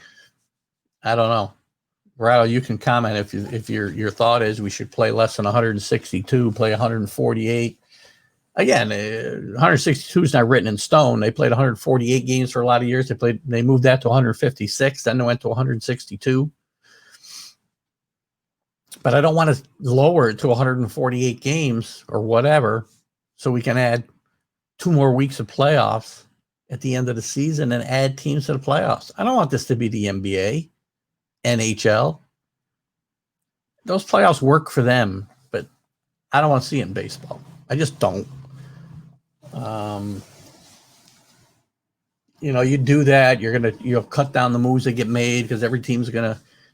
I don't know. Rattle, you can comment if your thought is we should play less than 162, play 148. Again, 162 is not written in stone. They played 148 games for a lot of years. They moved that to 156, then they went to 162. But I don't want to lower it to 148 games or whatever, so we can add 2 more weeks of playoffs at the end of the season and add teams to the playoffs. I don't want this to be the NBA, NHL. Those playoffs work for them, but I don't want to see it in baseball. I just don't. You do that, you'll cut down the moves that get made because every team's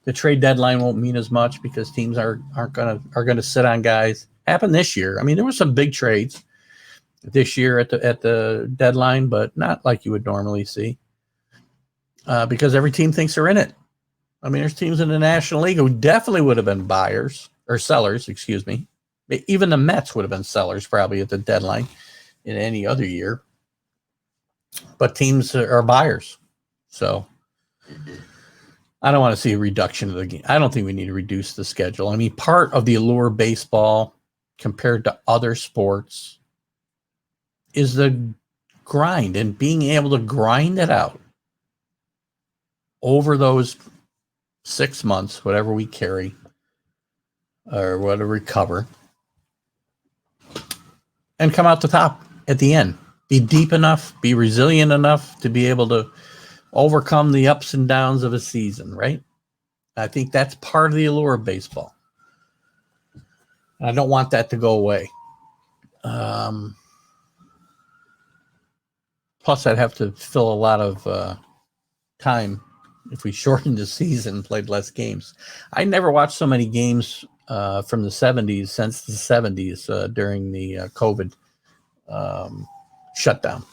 the trade deadline won't mean as much because teams are gonna sit on guys. Happened this year. I mean, there were some big trades this year at the deadline, but not like you would normally see because every team thinks they're in it. I mean, there's teams in the National League who definitely would have been buyers or sellers, excuse me. Even the Mets would have been sellers probably at the deadline in any other year. But teams are buyers. So I don't want to see a reduction of the game. I don't think we need to reduce the schedule. I mean, part of the allure of baseball compared to other sports is the grind and being able to grind it out over those 6 months, whatever we carry or whatever we cover, and come out the top at the end. Be deep enough, be resilient enough to be able to overcome the ups and downs of a season, right? I think that's part of the allure of baseball. I don't want that to go away. Plus, I'd have to fill a lot of time if we shortened the season and played less games. I never watched so many games from the 70s since the 70s during the COVID shutdown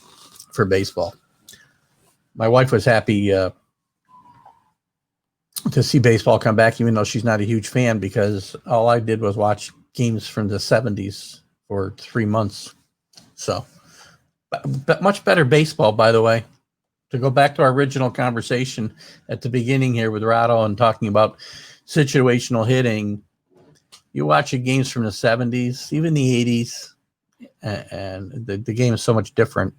for baseball. My wife was happy to see baseball come back, even though she's not a huge fan, because all I did was watch games from the 70s for 3 months. So, but much better baseball, by the way. To go back to our original conversation at the beginning here with Rado and talking about situational hitting, you watch the games from the 70s, even the 80s, and the game is so much different.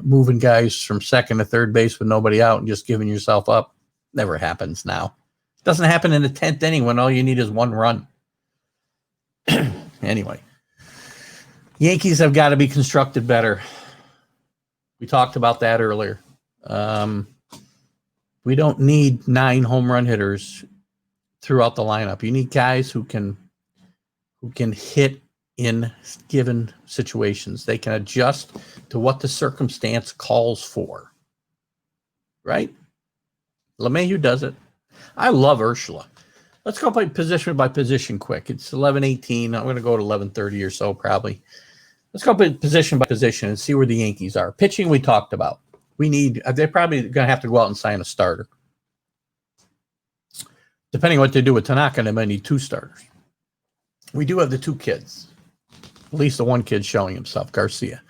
Moving guys from second to third base with nobody out and just giving yourself up never happens now. It doesn't happen in the 10th inning when all you need is 1 run. Anyway, Yankees have got to be constructed better. We talked about that earlier. We don't need 9 home run hitters throughout the lineup. You need guys who can hit in given situations. They can adjust to what the circumstance calls for. Right? LeMahieu does it. I love Urshela. Let's go by position quick. It's 11:18. I'm going to go to 11:30 or so probably. Let's go by position and see where the Yankees are. Pitching we talked about. They're probably going to have to go out and sign a starter. Depending on what they do with Tanaka, they might need 2 starters. We do have the 2 kids. At least the one kid showing himself, Garcia.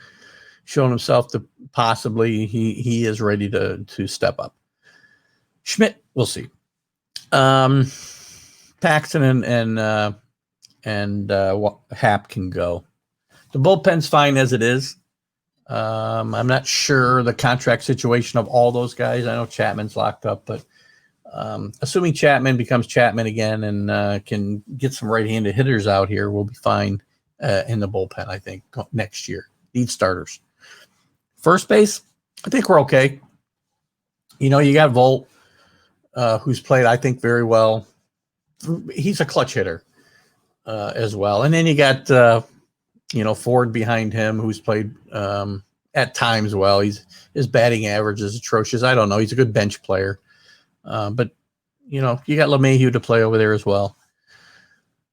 Showing himself to possibly he is ready to step up. Schmidt, we'll see. Paxton and Happ can go. The bullpen's fine as it is. I'm not sure the contract situation of all those guys. I know Chapman's locked up, but assuming Chapman becomes Chapman again and can get some right-handed hitters out here, we'll be fine in the bullpen, I think, next year. Need starters. First base, I think we're okay. You got Volt, who's played, I think, very well. He's a clutch hitter as well. And then you got Ford behind him, who's played at times well. His batting average is atrocious. I don't know. He's a good bench player. But, you got LeMahieu to play over there as well.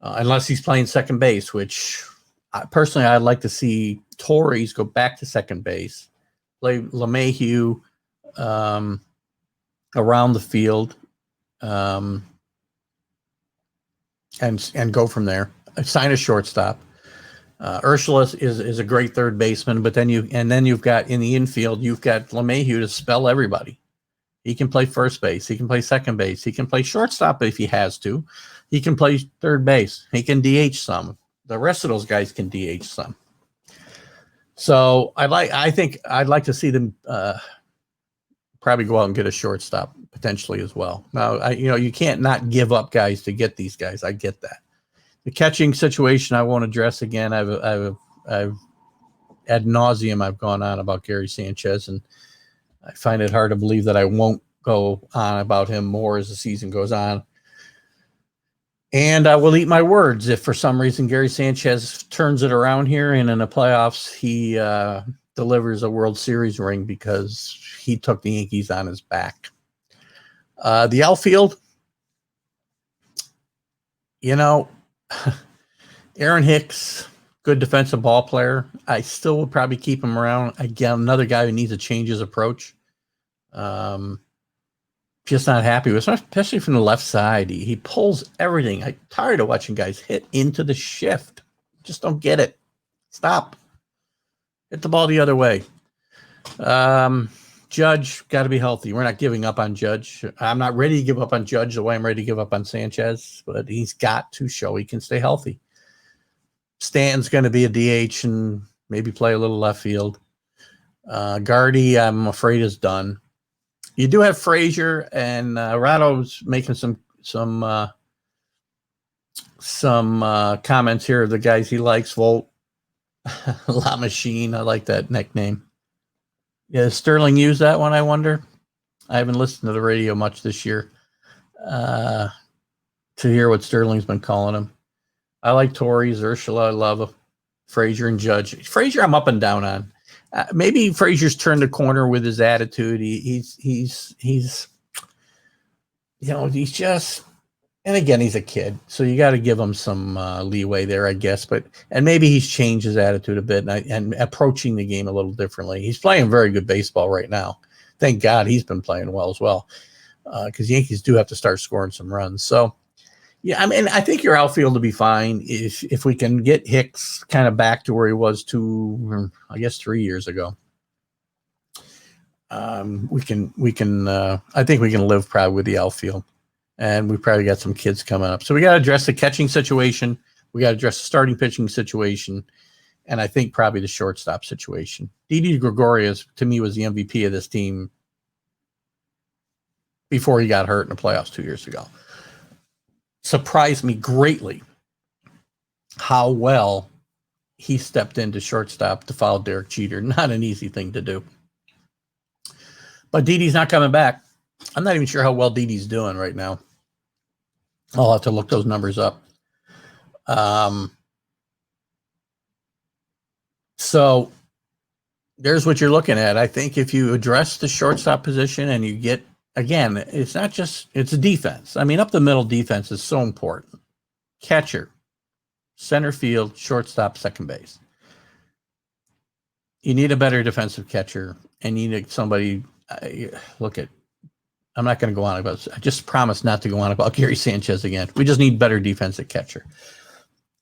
Unless he's playing second base, which personally I'd like to see Torres go back to second base, play LeMahieu around the field, and go from there. Sign a shortstop. Ursula is a great third baseman, but then you've got in the infield, you've got LeMahieu to spell everybody. He can play first base. He can play second base. He can play shortstop if he has to. He can play third base. He can DH some. The rest of those guys can DH some. So I think I'd like to see them probably go out and get a shortstop potentially as well. Now, you can't not give up guys to get these guys. I get that. The catching situation I won't address again. I've ad nauseum I've gone on about Gary Sanchez, and I find it hard to believe that I won't go on about him more as the season goes on. And I will eat my words if for some reason Gary Sanchez turns it around here and in the playoffs he delivers a World Series ring because he took the Yankees on his back. The outfield, Aaron Hicks, good defensive ball player. I still would probably keep him around. Again, another guy who needs to change his approach. Just not happy with, especially from the left side. He pulls everything. I'm tired of watching guys hit into the shift. Just don't get it. Stop. Hit the ball the other way. Judge, got to be healthy. We're not giving up on Judge. I'm not ready to give up on Judge the way I'm ready to give up on Sanchez, but he's got to show he can stay healthy. Stanton's going to be a DH and maybe play a little left field. Gardy, I'm afraid, is done. You do have Frazier, and Rado's making some comments here of the guys he likes. Volt, La Machine, I like that nickname. Yeah, does Sterling use that one, I wonder? I haven't listened to the radio much this year to hear what Sterling's been calling him. I like Torres, Ursula, I love Frazier and Judge. Frazier, I'm up and down on. Maybe Frazier's turned the corner with his attitude. He's just, and again, he's a kid, so you got to give him some leeway there, I guess. And maybe he's changed his attitude a bit and approaching the game a little differently. He's playing very good baseball right now. Thank God he's been playing well as well, because Yankees do have to start scoring some runs. So, yeah, I mean, I think your outfield will be fine if we can get Hicks kind of back to where he was 3 years ago. We can. I think we can live probably with the outfield, and we probably got some kids coming up. So we got to address the catching situation. We got to address the starting pitching situation, and I think probably the shortstop situation. Didi Gregorius, to me, was the MVP of this team before he got hurt in the playoffs 2 years ago. Surprised me greatly how well he stepped into shortstop to follow Derek Jeter. Not an easy thing to do. But Didi's not coming back. I'm not even sure how well Didi's doing right now. I'll have to look those numbers up. So there's what you're looking at. I think if you address the shortstop position and you get, again, it's not just, it's a defense. I mean, up the middle defense is so important. Catcher, center field, shortstop, second base. You need a better defensive catcher, and you need somebody, I'm not going to go on about, I just promised not to go on about Gary Sanchez again. We just need better defensive catcher.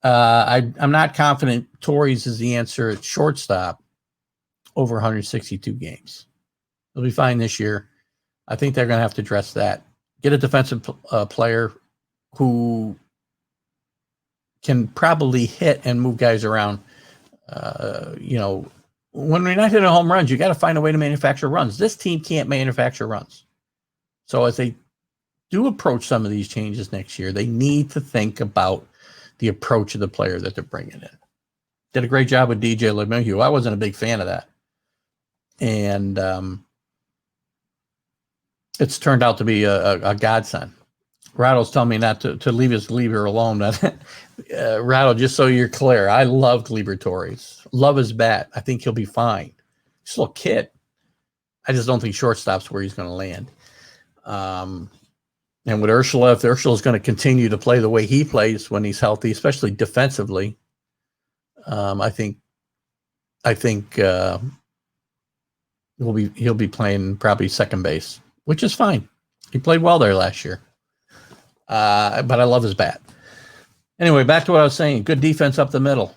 I'm not confident Torres is the answer at shortstop over 162 games. They'll be fine this year. I think they're going to have to address that. Get a defensive player who can probably hit and move guys around. When we're not hitting home runs, you got to find a way to manufacture runs. This team can't manufacture runs. So as they do approach some of these changes next year, they need to think about the approach of the player that they're bringing in. Did a great job with DJ LeMahieu. I wasn't a big fan of that. And it's turned out to be a godsend. Rattle's telling me not to leave his Glieber alone. Rattle, just so you're clear, I love Glieber Torres. Love his bat. I think he'll be fine. He's still a kid. I just don't think shortstop's where he's going to land. And with Urshela, if Urshela's going to continue to play the way he plays when he's healthy, especially defensively, I think he'll be playing probably second base, which is fine. He played well there last year. But I love his bat. Anyway, back to what I was saying. Good defense up the middle.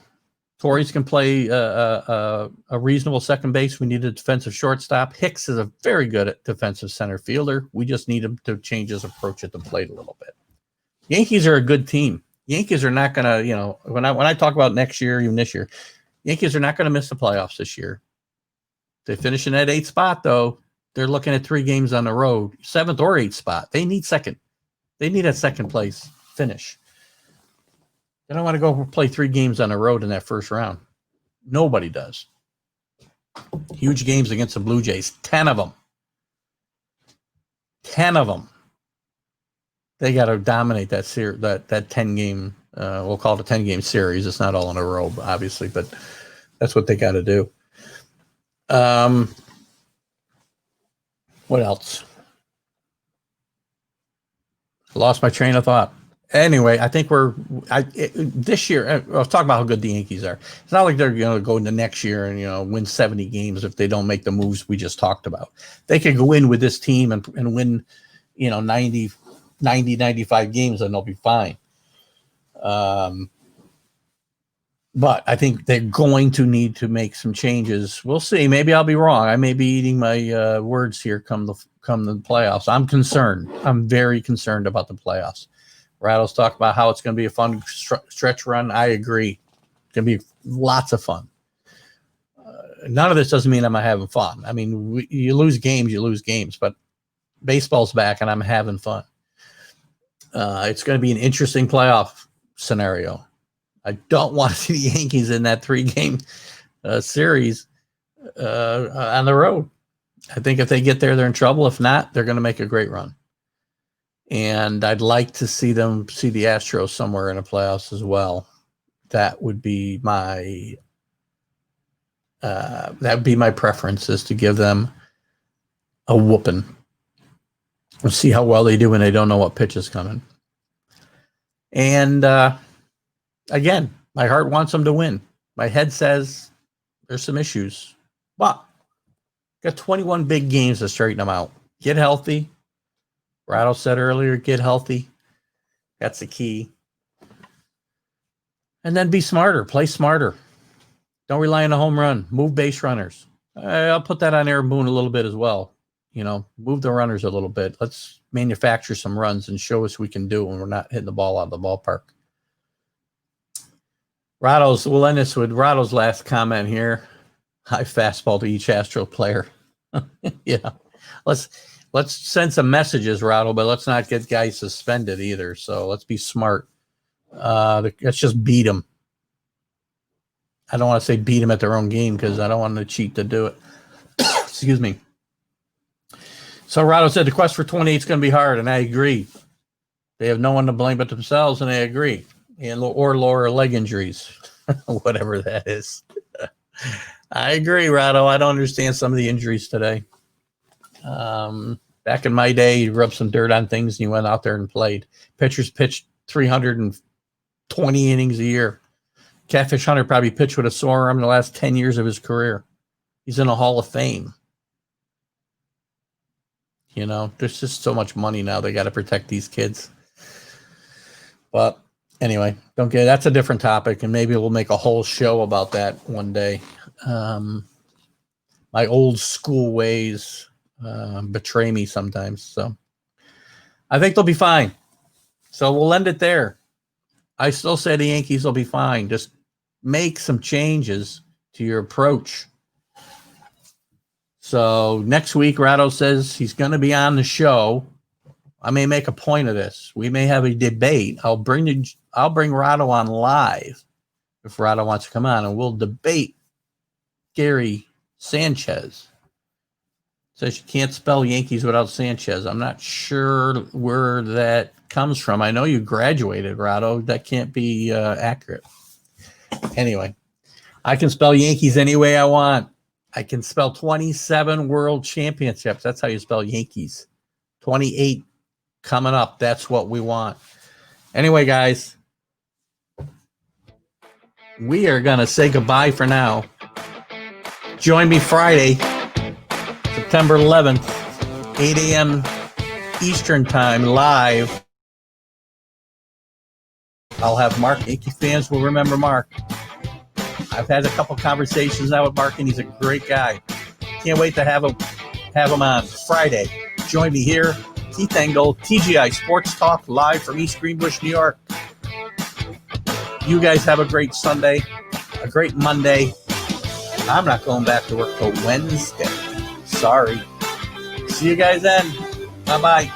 Torres can play a reasonable second base. We need a defensive shortstop. Hicks is a very good defensive center fielder. We just need him to change his approach at the plate a little bit. Yankees are a good team. Yankees are not going to, when I talk about next year, even this year, Yankees are not going to miss the playoffs this year. They finish in that 8th spot, though. They're looking at 3 games on the road, 7th or 8th spot. They need second. They need a second place finish. They don't want to go play 3 games on the road in that first round. Nobody does. Huge games against the Blue Jays. 10 of them. 10 of them. They got to dominate that 10-game, we'll call it a 10-game series. It's not all in a row, obviously, but that's what they got to do. What else? I lost my train of thought. Anyway, I think this year, I was talking about how good the Yankees are. It's not like they're going to go into next year and, win 70 games if they don't make the moves we just talked about. They could go in with this team and win, 90, 95 games and they'll be fine. But I think they're going to need to make some changes. We'll see. Maybe I'll be wrong. I may be eating my words here come the playoffs. I'm concerned. I'm very concerned about the playoffs. Rattle's talking about how it's going to be a fun stretch run. I agree. It's going to be lots of fun. None of this doesn't mean I'm having fun. I mean, you lose games, but baseball's back and I'm having fun. It's going to be an interesting playoff scenario. I don't want to see the Yankees in that 3-game series on the road. I think if they get there, they're in trouble. If not, they're going to make a great run. And I'd like to see the Astros somewhere in the playoffs as well. That would be my preference, is to give them a whooping. We'll see how well they do when they don't know what pitch is coming. And again, my heart wants them to win. My head says there's some issues, but got 21 big games to straighten them out. Get healthy. Rattle said earlier, get healthy. That's the key. And then be smarter. Play smarter. Don't rely on a home run. Move base runners. I'll put that on Aaron Boone a little bit as well. Move the runners a little bit. Let's manufacture some runs and show us we can do it when we're not hitting the ball out of the ballpark. We'll end this with Rattle's last comment here. High fastball to each Astro player. Yeah. Let's send some messages, Rattle, but let's not get guys suspended either. So let's be smart. Let's just beat them. I don't want to say beat them at their own game because I don't want them to cheat to do it. Excuse me. So Rattle said the quest for 28 is going to be hard, and I agree. They have no one to blame but themselves, and I agree. Or lower leg injuries, whatever that is. I agree, Rattle. I don't understand some of the injuries today. Back in my day, you rubbed some dirt on things and you went out there and played. Pitchers pitched 320 innings a year. Catfish Hunter probably pitched with a sore arm in the last 10 years of his career. He's in a Hall of Fame. There's just so much money now. They got to protect these kids. But anyway, that's a different topic, and maybe we'll make a whole show about that one day. My old school ways betray me sometimes. So I think they'll be fine. So we'll end it there. I still say the Yankees will be fine. Just make some changes to your approach. So next week, Ratto says he's going to be on the show. I may make a point of this. We may have a debate. I'll bring Ratto on live if Ratto wants to come on, and we'll debate Gary Sanchez. Says you can't spell Yankees without Sanchez. I'm not sure where that comes from. I know you graduated, Rado. That can't be accurate. Anyway, I can spell Yankees any way I want. I can spell 27 world championships. That's how you spell Yankees. 28 coming up. That's what we want. Anyway, guys, we are going to say goodbye for now. Join me Friday, September 11th, 8 a.m. Eastern Time, live. I'll have Mark. Yankee fans will remember Mark. I've had a couple conversations now with Mark, and he's a great guy. Can't wait to have him on Friday. Join me here, Keith Engel, TGI Sports Talk, live from East Greenbush, New York. You guys have a great Sunday, a great Monday. I'm not going back to work till Wednesday. Sorry. See you guys then. Bye-bye.